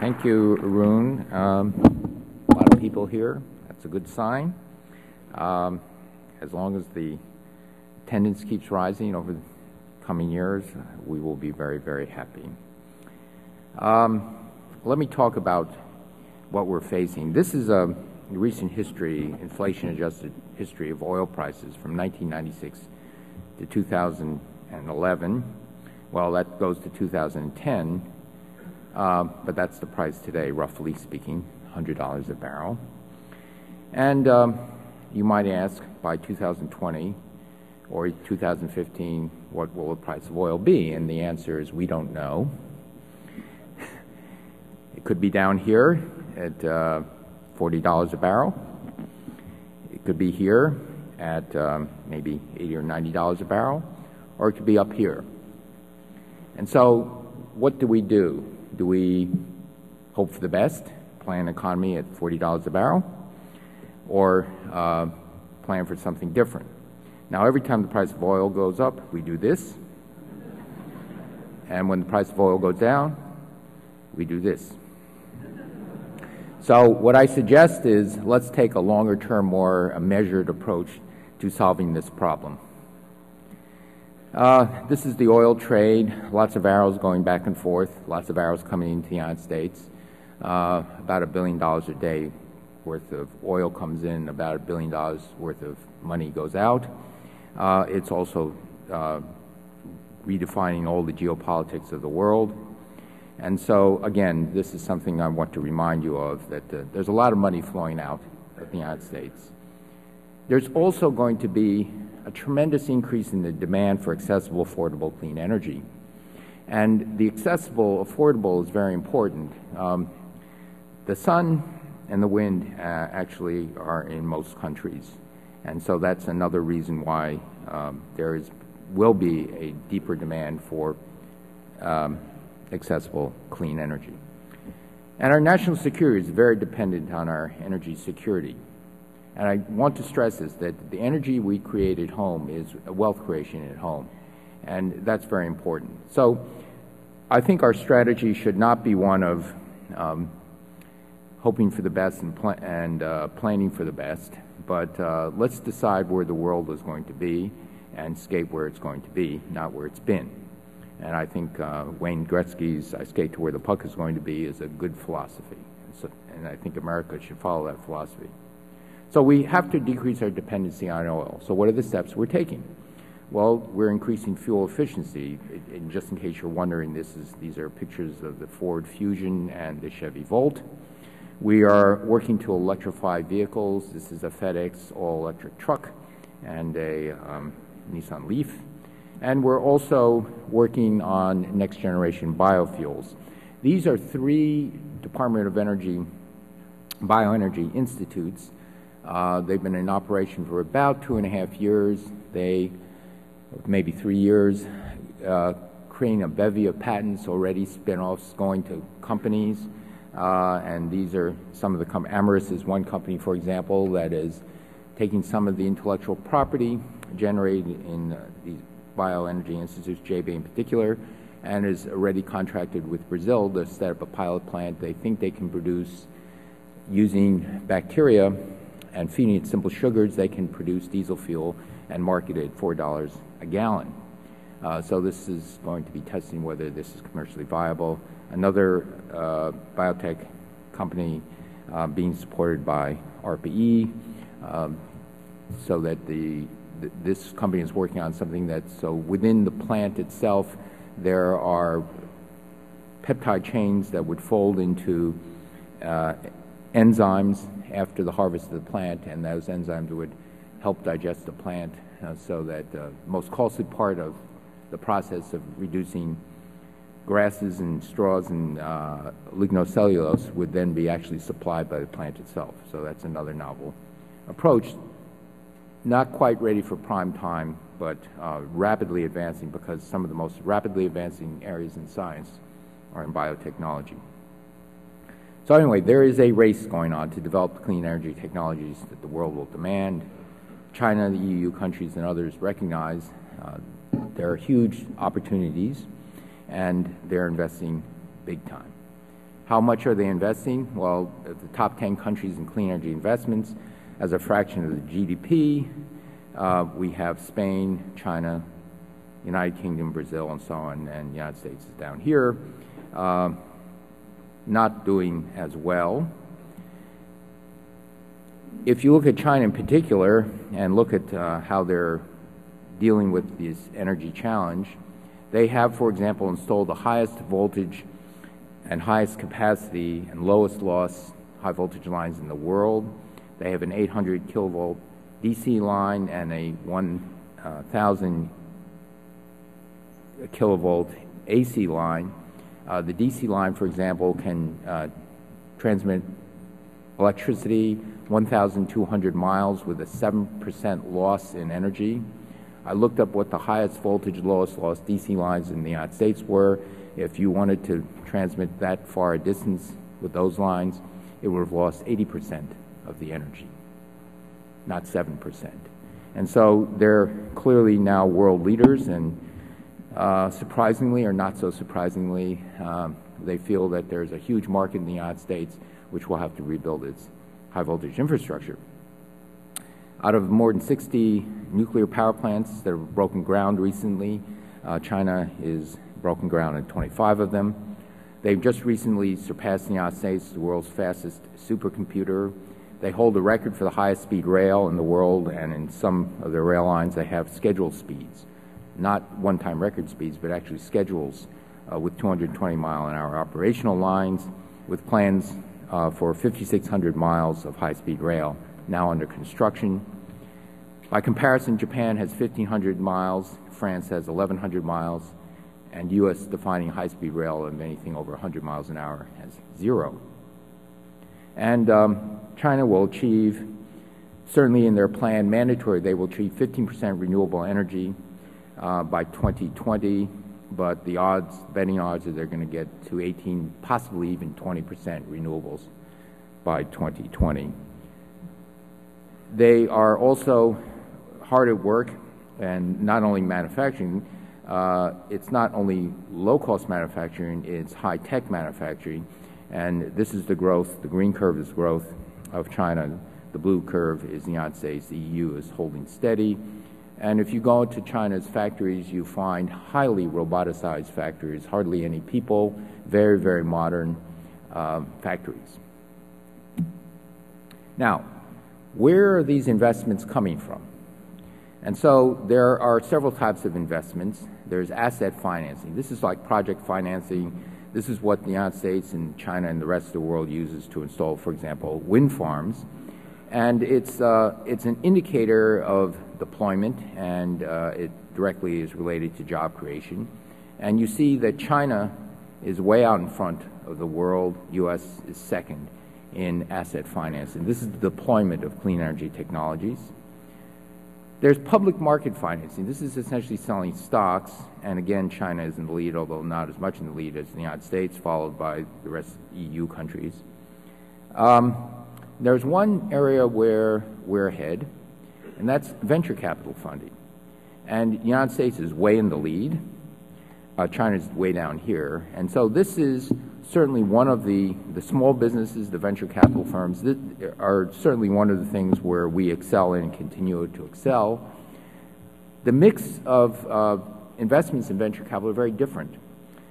Thank you, Arun. A lot of people here. That's a good sign. As long as the attendance keeps rising over the coming years, we will be very, very happy. Let me talk about what we're facing. This is a recent history, inflation-adjusted history of oil prices from 1996 to 2011. Well, that goes to 2010. But that's the price today, roughly speaking, $100 a barrel. And you might ask, by 2020 or 2015, what will the price of oil be? And the answer is we don't know. It could be down here at $40 a barrel. It could be here at maybe $80 or $90 a barrel, or it could be up here. And so what do? Do we hope for the best, plan an economy at $40 a barrel, or plan for something different? Now, every time the price of oil goes up, we do this. And when the price of oil goes down, we do this. So what I suggest is let's take a longer-term, more measured approach to solving this problem. This is the oil trade, lots of barrels going back and forth, lots of barrels coming into the United States. About $1 billion a day worth of oil comes in, about $1 billion worth of money goes out. It's also redefining all the geopolitics of the world. And so, again, this is something I want to remind you of, that there's a lot of money flowing out of the United States. There's also going to be a tremendous increase in the demand for accessible, affordable, clean energy. And the accessible, affordable is very important. The sun and the wind actually are in most countries. And so that's another reason why will be a deeper demand for accessible, clean energy. And our national security is very dependent on our energy security. And I want to stress this, that the energy we create at home is wealth creation at home, and that's very important. So I think our strategy should not be one of hoping for the best and planning for the best, but let's decide where the world is going to be and skate where it's going to be, not where it's been. And I think Wayne Gretzky's "I skate to where the puck is going to be" is a good philosophy, and I think America should follow that philosophy. So we have to decrease our dependency on oil. So what are the steps we're taking? Well, we're increasing fuel efficiency. And just in case you're wondering, these are pictures of the Ford Fusion and the Chevy Volt. We are working to electrify vehicles. This is a FedEx all-electric truck and a Nissan Leaf. And we're also working on next-generation biofuels. These are 3 Department of Energy bioenergy institutes. They've been in operation for about 2.5 years. Maybe 3 years, creating a bevy of patents already, spin-offs going to companies. And these are some of the Amyris is one company, for example, that is taking some of the intellectual property generated in these bioenergy institutes, JB in particular, and is already contracted with Brazil to set up a pilot plant. They think they can produce, using bacteria and feeding it simple sugars, they can produce diesel fuel and market it at $4 a gallon. So this is going to be testing whether this is commercially viable. Another biotech company being supported by ARPA-e, so that this company is working on something so within the plant itself, there are peptide chains that would fold into enzymes after the harvest of the plant, and those enzymes would help digest the plant so that the most costly part of the process of reducing grasses and straws and lignocellulose would then be actually supplied by the plant itself. So that's another novel approach. Not quite ready for prime time, but rapidly advancing, because some of the most rapidly advancing areas in science are in biotechnology. So anyway, there is a race going on to develop clean energy technologies that the world will demand. China, the EU countries, and others recognize there are huge opportunities, and they're investing big time. How much are they investing? Well, the top 10 countries in clean energy investments, as a fraction of the GDP, we have Spain, China, United Kingdom, Brazil, and so on, and the United States is down here, not doing as well. If you look at China in particular and look at how they're dealing with this energy challenge, they have, for example, installed the highest voltage and highest capacity and lowest loss high voltage lines in the world. They have an 800 kilovolt DC line and a 1,000 kilovolt AC line. The DC line, for example, can transmit electricity 1,200 miles with a 7% loss in energy. I looked up what the highest voltage, lowest loss DC lines in the United States were. If you wanted to transmit that far a distance with those lines, it would have lost 80% of the energy, not 7%. And so they're clearly now world leaders, and surprisingly or not so surprisingly, they feel that there's a huge market in the United States which will have to rebuild its high voltage infrastructure. Out of more than 60 nuclear power plants that have broken ground recently, China is broken ground in 25 of them. They've just recently surpassed the United States, the world's fastest supercomputer. They hold the record for the highest speed rail in the world, and in some of their rail lines they have scheduled speeds, not one-time record speeds, but actually schedules with 220 mile an hour operational lines, with plans for 5,600 miles of high-speed rail now under construction. By comparison, Japan has 1,500 miles, France has 1,100 miles, and U.S. defining high-speed rail of anything over 100 miles an hour has 0. And China will achieve, certainly in their plan mandatory, they will achieve 15% renewable energy by 2020, but the odds, betting odds, are they're going to get to 18, possibly even 20% renewables by 2020. They are also hard at work, and not only manufacturing, it's not only low-cost manufacturing, it's high-tech manufacturing, and this is the growth, the green curve is growth of China, the blue curve is the United States, the EU is holding steady. And if you go to China's factories, you find highly roboticized factories, hardly any people, very, very modern factories. Now, where are these investments coming from? And so there are several types of investments. There's asset financing. This is like project financing. This is what the United States and China and the rest of the world uses to install, for example, wind farms. And it's an indicator of deployment, and it directly is related to job creation. And you see that China is way out in front of the world. U.S. is second in asset financing. This is the deployment of clean energy technologies. There's public market financing. This is essentially selling stocks, and again, China is in the lead, although not as much in the lead as the United States, followed by the rest of the EU countries. There's one area where we're ahead, and that's venture capital funding. And the United States is way in the lead. China's way down here. And so this is certainly one of the small businesses, the venture capital firms, that are certainly one of the things where we excel in and continue to excel. The mix of investments in venture capital are very different.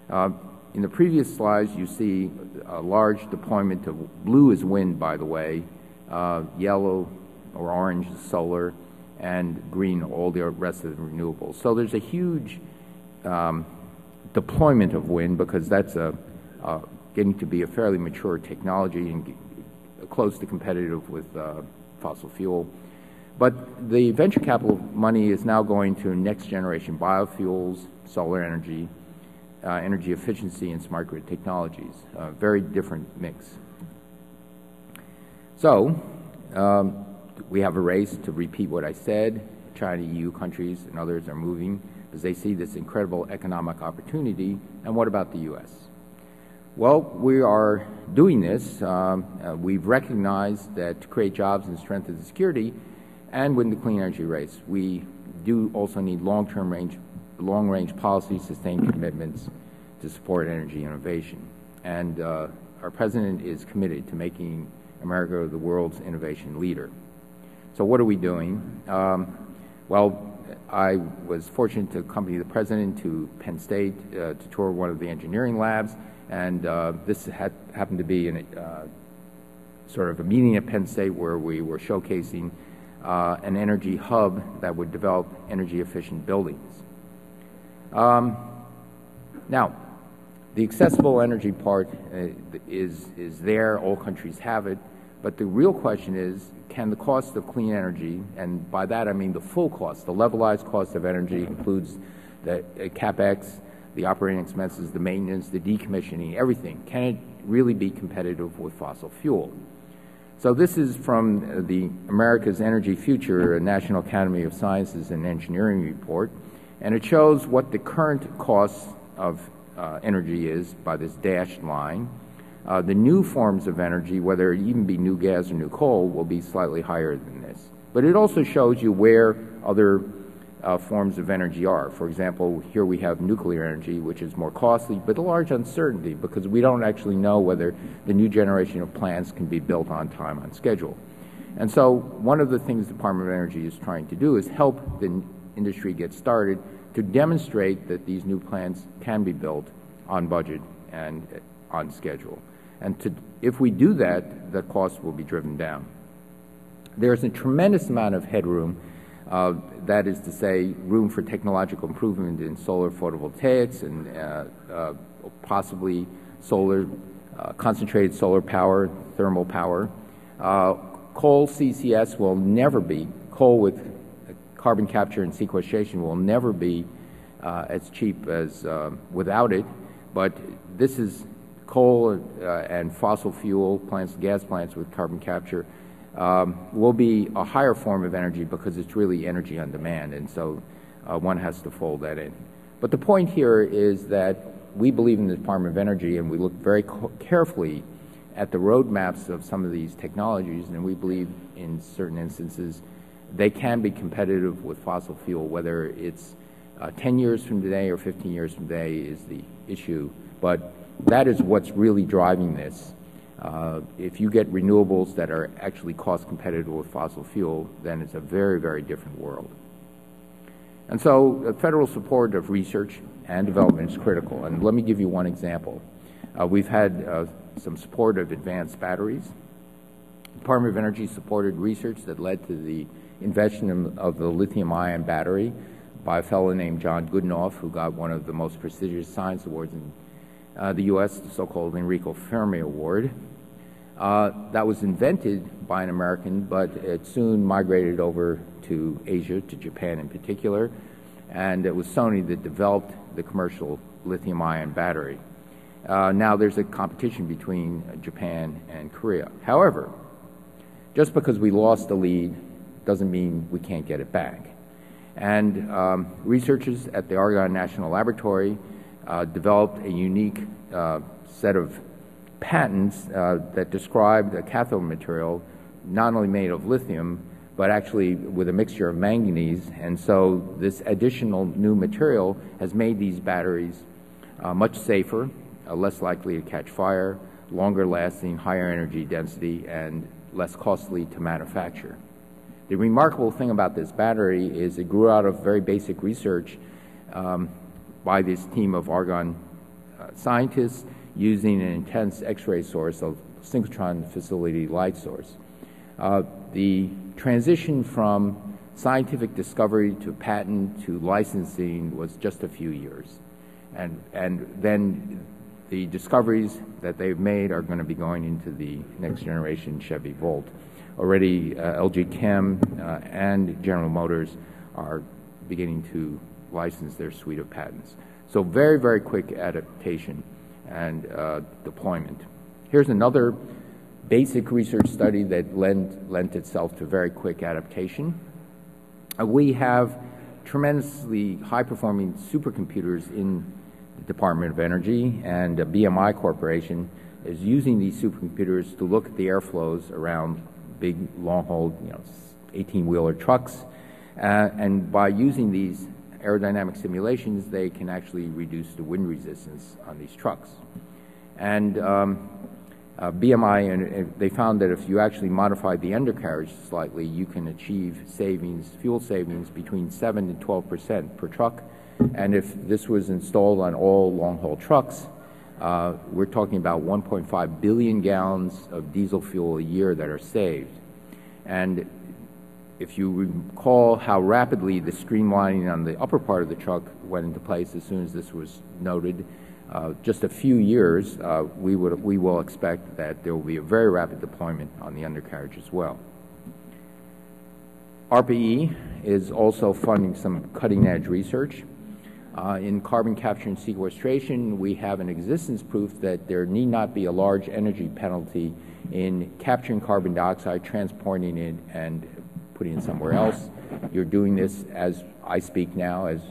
In the previous slides, you see a large deployment of blue is wind, by the way, yellow or orange is solar, and green all the rest of the renewables. So there's a huge deployment of wind because that's getting to be a fairly mature technology and close to competitive with fossil fuel. But the venture capital money is now going to next generation biofuels, solar energy, energy efficiency, and smart grid technologies. Very different mix. So we have a race to repeat what I said. China, EU countries, and others are moving because they see this incredible economic opportunity. And what about the U.S.? Well, we are doing this. We've recognized that to create jobs and strengthen the security and win the clean energy race, we do also need long-range policy, sustained commitments to support energy innovation. and our president is committed to making America the world's innovation leader. So what are we doing? Well, I was fortunate to accompany the president to Penn State to tour one of the engineering labs, and this happened to be sort of a meeting at Penn State where we were showcasing an energy hub that would develop energy-efficient buildings. Now, the accessible energy part is there. All countries have it. But the real question is, can the cost of clean energy, and by that I mean the full cost, the levelized cost of energy includes the CapEx, the operating expenses, the maintenance, the decommissioning, everything, can it really be competitive with fossil fuel? So this is from the America's Energy Future, a National Academy of Sciences and Engineering report, and it shows what the current cost of energy is by this dashed line. The new forms of energy, whether it even be new gas or new coal, will be slightly higher than this. But it also shows you where other forms of energy are. For example, here we have nuclear energy, which is more costly, but a large uncertainty because we don't actually know whether the new generation of plants can be built on time, on schedule. And so one of the things the Department of Energy is trying to do is help the industry get started to demonstrate that these new plants can be built on budget and on schedule. And if we do that, the cost will be driven down. There's a tremendous amount of headroom, that is to say, room for technological improvement in solar photovoltaics and possibly solar, concentrated solar power, thermal power. Coal CCS will never be, coal with carbon capture and sequestration will never be as cheap as without it, but this is coal and fossil fuel plants, gas plants with carbon capture will be a higher form of energy because it's really energy on demand, and so one has to fold that in. But the point here is that we believe in the Department of Energy, and we look very carefully at the roadmaps of some of these technologies, and we believe in certain instances they can be competitive with fossil fuel. Whether it's 10 years from today or 15 years from today is the issue, but that is what's really driving this. If you get renewables that are actually cost competitive with fossil fuel, then it's a very, very different world. And so federal support of research and development is critical. And let me give you one example. We've had some support of advanced batteries. The Department of Energy supported research that led to the invention of the lithium-ion battery by a fellow named John Goodenough, who got one of the most prestigious science awards in the U.S., the so-called Enrico Fermi Award. That was invented by an American, but it soon migrated over to Asia, to Japan in particular, and it was Sony that developed the commercial lithium-ion battery. Now there's a competition between Japan and Korea. However, just because we lost the lead doesn't mean we can't get it back. And researchers at the Argonne National Laboratory developed a unique set of patents that described a cathode material not only made of lithium, but actually with a mixture of manganese. And so this additional new material has made these batteries much safer, less likely to catch fire, longer lasting, higher energy density, and less costly to manufacture. The remarkable thing about this battery is it grew out of very basic research by this team of Argonne scientists using an intense X-ray source, a synchrotron facility light source. The transition from scientific discovery to patent to licensing was just a few years. And then the discoveries that they've made are going to be going into the next generation Chevy Volt. Already LG Chem and General Motors are beginning to license their suite of patents. So very, very quick adaptation and deployment. Here's another basic research study that lent itself to very quick adaptation. We have tremendously high-performing supercomputers in the Department of Energy, and BMI Corporation is using these supercomputers to look at the airflows around big, long-haul, 18-wheeler trucks, and by using these aerodynamic simulations, they can actually reduce the wind resistance on these trucks. And BMI, and they found that if you actually modify the undercarriage slightly, you can achieve savings, fuel savings between 7 and 12% per truck. And if this was installed on all long-haul trucks, we're talking about 1.5 billion gallons of diesel fuel a year that are saved. And if you recall how rapidly the streamlining on the upper part of the truck went into place as soon as this was noted, just a few years, we will expect that there will be a very rapid deployment on the undercarriage as well. ARPA-e is also funding some cutting-edge research. In carbon capture and sequestration, we have an existence proof that there need not be a large energy penalty in capturing carbon dioxide, transporting it, and putting it somewhere else. You're doing this as I speak now, as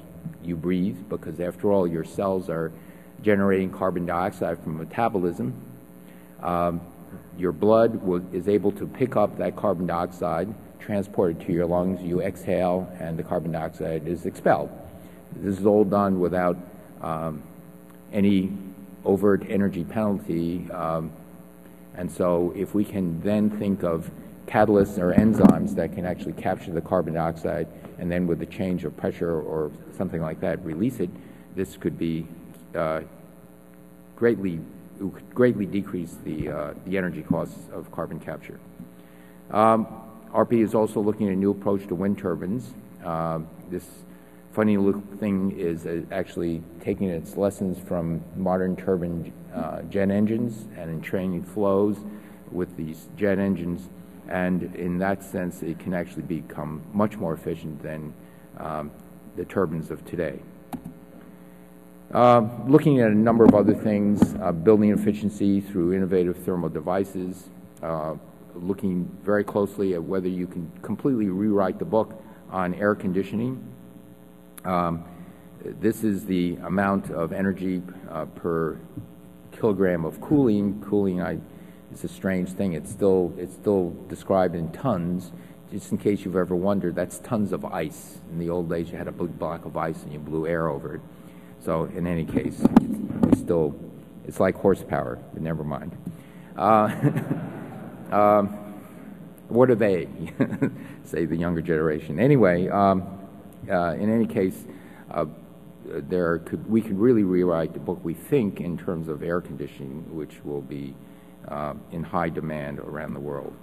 you breathe, because after all, your cells are generating carbon dioxide from metabolism. Your blood is able to pick up that carbon dioxide, transport it to your lungs, you exhale, and the carbon dioxide is expelled. This is all done without any overt energy penalty. And so if we can then think of catalysts or enzymes that can actually capture the carbon dioxide and then with the change of pressure or something like that release it, this could be greatly decrease the energy costs of carbon capture. ARPA-e is also looking at a new approach to wind turbines. This funny thing is actually taking its lessons from modern turbine jet engines and in training flows with these jet engines, and in that sense it can actually become much more efficient than the turbines of today. Looking at a number of other things, building efficiency through innovative thermal devices, looking very closely at whether you can completely rewrite the book on air conditioning. This is the amount of energy per kilogram of cooling. Cooling is a strange thing. It's still described in tons. Just in case you've ever wondered, that's tons of ice. In the old days, you had a big block of ice and you blew air over it. So in any case, it's like horsepower, but never mind. What are they? Say the younger generation. Anyway, in any case, we could really rewrite the book, we think, in terms of air conditioning, which will be in high demand around the world.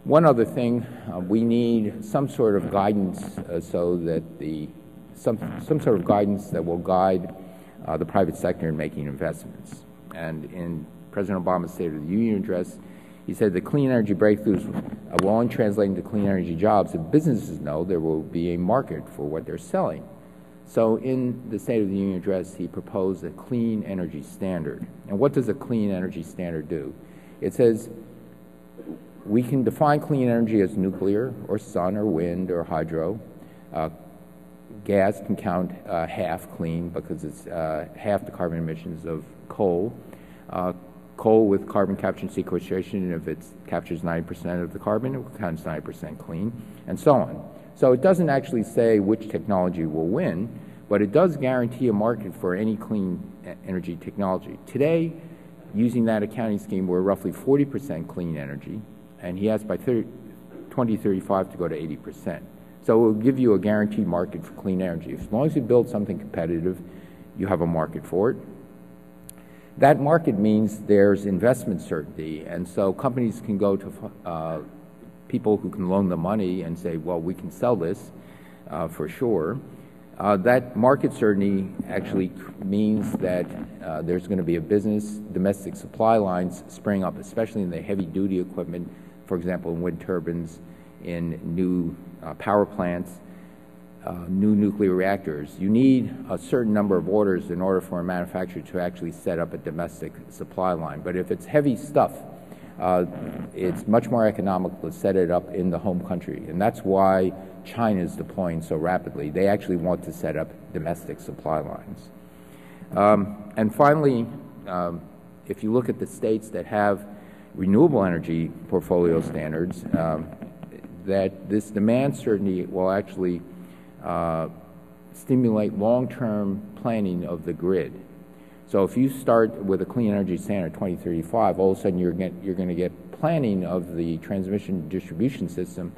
One other thing, we need some sort of guidance so that some sort of guidance that will guide the private sector in making investments. And in President Obama's State of the Union address, he said the clean energy breakthroughs will only translate into clean energy jobs if businesses know there will be a market for what they're selling. So in the State of the Union address, he proposed a clean energy standard. And what does a clean energy standard do? It says we can define clean energy as nuclear or sun or wind or hydro. Gas can count half clean because it's half the carbon emissions of coal. Coal with carbon capture and sequestration, if it captures 90% of the carbon, it counts 90% clean, and so on. So it doesn't actually say which technology will win, but it does guarantee a market for any clean energy technology. Today, using that accounting scheme, we're roughly 40% clean energy, and he asked by 2035 to go to 80%. So it will give you a guaranteed market for clean energy. As long as you build something competitive, you have a market for it. That market means there's investment certainty, and so companies can go to people who can loan them money and say, well, we can sell this for sure. That market certainty actually means that there's going to be a business, domestic supply lines spring up, especially in the heavy-duty equipment, for example, in wind turbines, in new power plants, new nuclear reactors. You need a certain number of orders in order for a manufacturer to actually set up a domestic supply line. But if it's heavy stuff, it's much more economical to set it up in the home country. And that's why China is deploying so rapidly. They actually want to set up domestic supply lines. And finally, if you look at the states that have renewable energy portfolio standards, that this demand certainty will actually stimulate long-term planning of the grid. So if you start with a clean energy standard 2035, all of a sudden you're going to get planning of the transmission distribution system,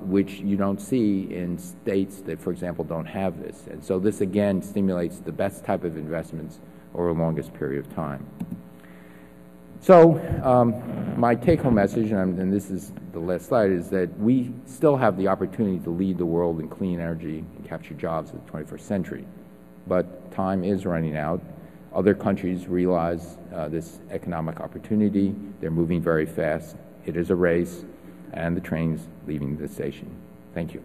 which you don't see in states that, for example, don't have this. And so this, again, stimulates the best type of investments over the longest period of time. So my take-home message, and this is the last slide, is that we still have the opportunity to lead the world in clean energy and capture jobs in the 21st century. But time is running out. Other countries realize this economic opportunity. They're moving very fast. It is a race, and the train's leaving the station. Thank you.